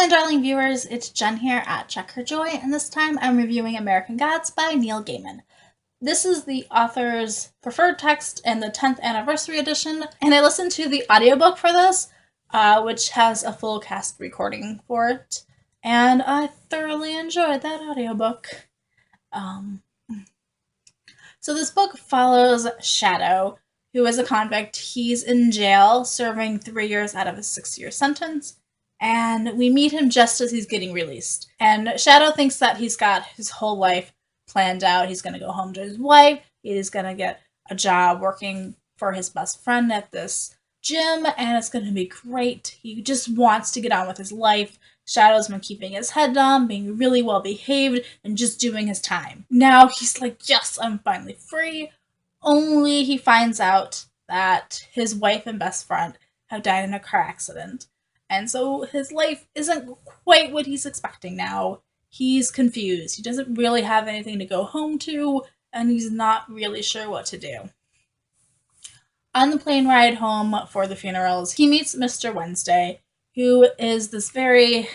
my darling viewers, it's Jen here at Check Her Joy, and this time I'm reviewing American Gods by Neil Gaiman. This is the author's preferred text in the 10th anniversary edition, and I listened to the audiobook for this, which has a full cast recording for it, and I thoroughly enjoyed that audiobook. So this book follows Shadow, who is a convict. He's in jail, serving 3 years out of a 6-year sentence, and we meet him just as he's getting released. And Shadow thinks that he's got his whole life planned out. He's going to go home to his wife. He's going to get a job working for his best friend at this gym, and it's going to be great. He just wants to get on with his life. Shadow's been keeping his head down, being really well behaved, and just doing his time. Now he's like, yes, I'm finally free. Only he finds out that his wife and best friend have died in a car accident. And so his life isn't quite what he's expecting now. He's confused. He doesn't really have anything to go home to, and he's not really sure what to do. On the plane ride home for the funerals, he meets Mr. Wednesday, who is this very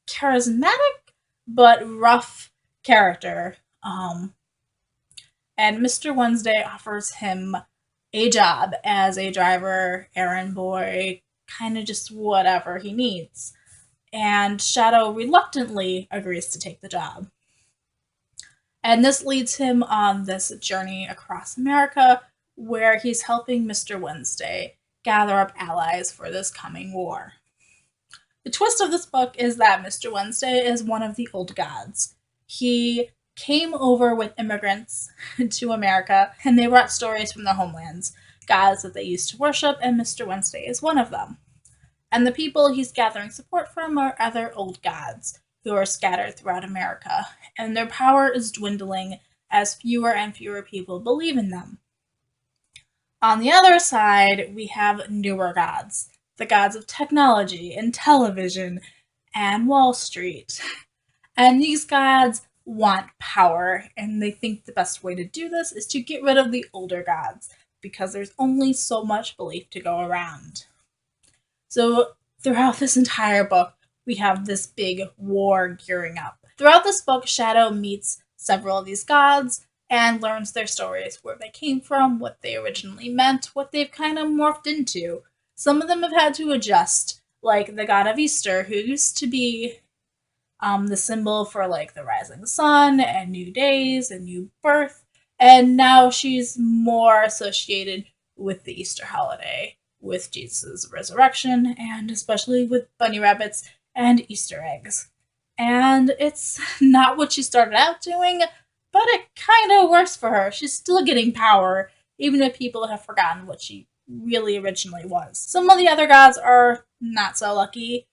charismatic but rough character. And Mr. Wednesday offers him a job as a driver, errand boy, kind of just whatever he needs. And Shadow reluctantly agrees to take the job. And this leads him on this journey across America where he's helping Mr. Wednesday gather up allies for this coming war. The twist of this book is that Mr. Wednesday is one of the old gods. He came over with immigrants to America, and they brought stories from their homelands, gods that they used to worship, and Mr. Wednesday is one of them. And the people he's gathering support from are other old gods who are scattered throughout America, and their power is dwindling as fewer and fewer people believe in them. On the other side, we have newer gods, the gods of technology and television and Wall Street. And these gods want power, and they think the best way to do this is to get rid of the older gods, because there's only so much belief to go around. So throughout this entire book, we have this big war gearing up. Throughout this book, Shadow meets several of these gods and learns their stories, where they came from, what they originally meant, what they've kind of morphed into. Some of them have had to adjust, like the god of Easter, who used to be the symbol for like the rising sun and new days and new birth, and now she's more associated with the Easter holiday, with Jesus' resurrection, and especially with bunny rabbits and Easter eggs. And it's not what she started out doing, but it kind of works for her. She's still getting power, even if people have forgotten what she really originally was. Some of the other gods are not so lucky.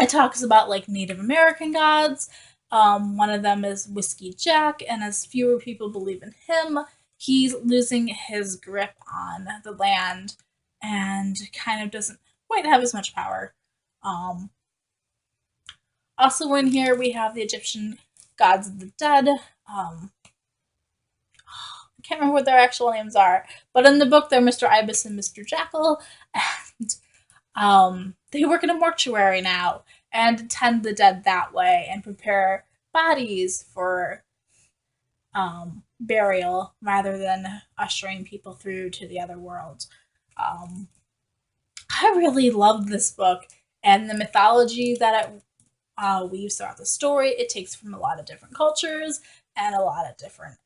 It talks about like Native American gods. One of them is Whiskey Jack, and as fewer people believe in him, he's losing his grip on the land and kind of doesn't quite have as much power. Also in here we have the Egyptian gods of the dead. I can't remember what their actual names are, but in the book they're Mr. Ibis and Mr. Jackal, and they work in a mortuary now and tend the dead that way and prepare bodies for burial rather than ushering people through to the other world. I really loved this book, and the mythology that it weaves throughout the story. It takes from a lot of different cultures and a lot of different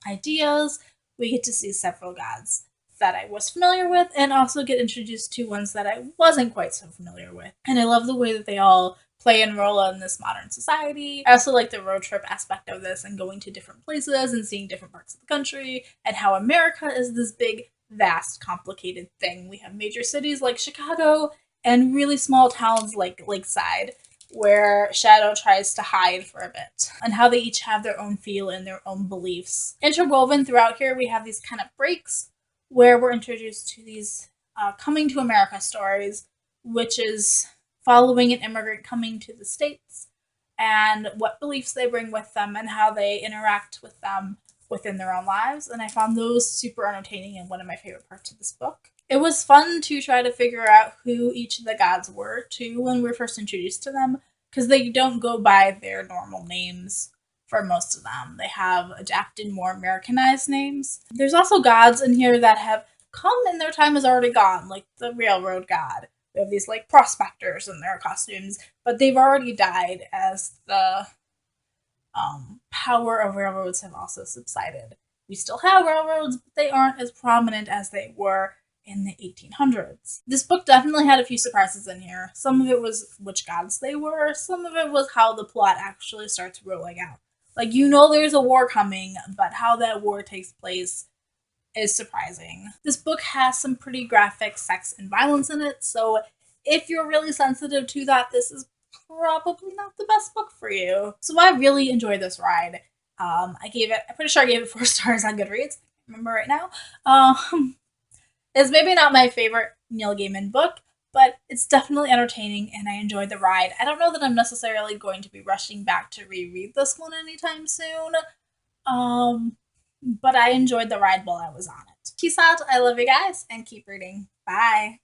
ideas. We get to see several gods that I was familiar with, and also get introduced to ones that I wasn't quite so familiar with. And I love the way that they all play and roll in this modern society. I also like the road trip aspect of this and going to different places and seeing different parts of the country, and how America is this big, vast, complicated thing. We have major cities like Chicago and really small towns like Lakeside, where Shadow tries to hide for a bit, and how they each have their own feel and their own beliefs. Interwoven throughout here, we have these kind of breaks where we're introduced to these coming to America stories, which is following an immigrant coming to the States and what beliefs they bring with them and how they interact with them within their own lives. And I found those super entertaining and one of my favorite parts of this book. It was fun to try to figure out who each of the gods were, too, when we were first introduced to them, because they don't go by their normal names for most of them. They have adapted more Americanized names. There's also gods in here that have come and their time is already gone, like the railroad god. We have these like prospectors in their costumes, but they've already died as the power of railroads have also subsided. We still have railroads, but they aren't as prominent as they were in the 1800s. This book definitely had a few surprises in here. Some of it was which gods they were, some of it was how the plot actually starts rolling out. Like, you know, there's a war coming, but how that war takes place is surprising. This book has some pretty graphic sex and violence in it, so if you're really sensitive to that, this is probably not the best book for you. So I really enjoyed this ride. I'm pretty sure I gave it 4 stars on Goodreads. I remember right now. It's maybe not my favorite Neil Gaiman book, but it's definitely entertaining and I enjoyed the ride. I don't know that I'm necessarily going to be rushing back to reread this one anytime soon. But I enjoyed the ride while I was on it. Peace out. I love you guys and keep reading. Bye.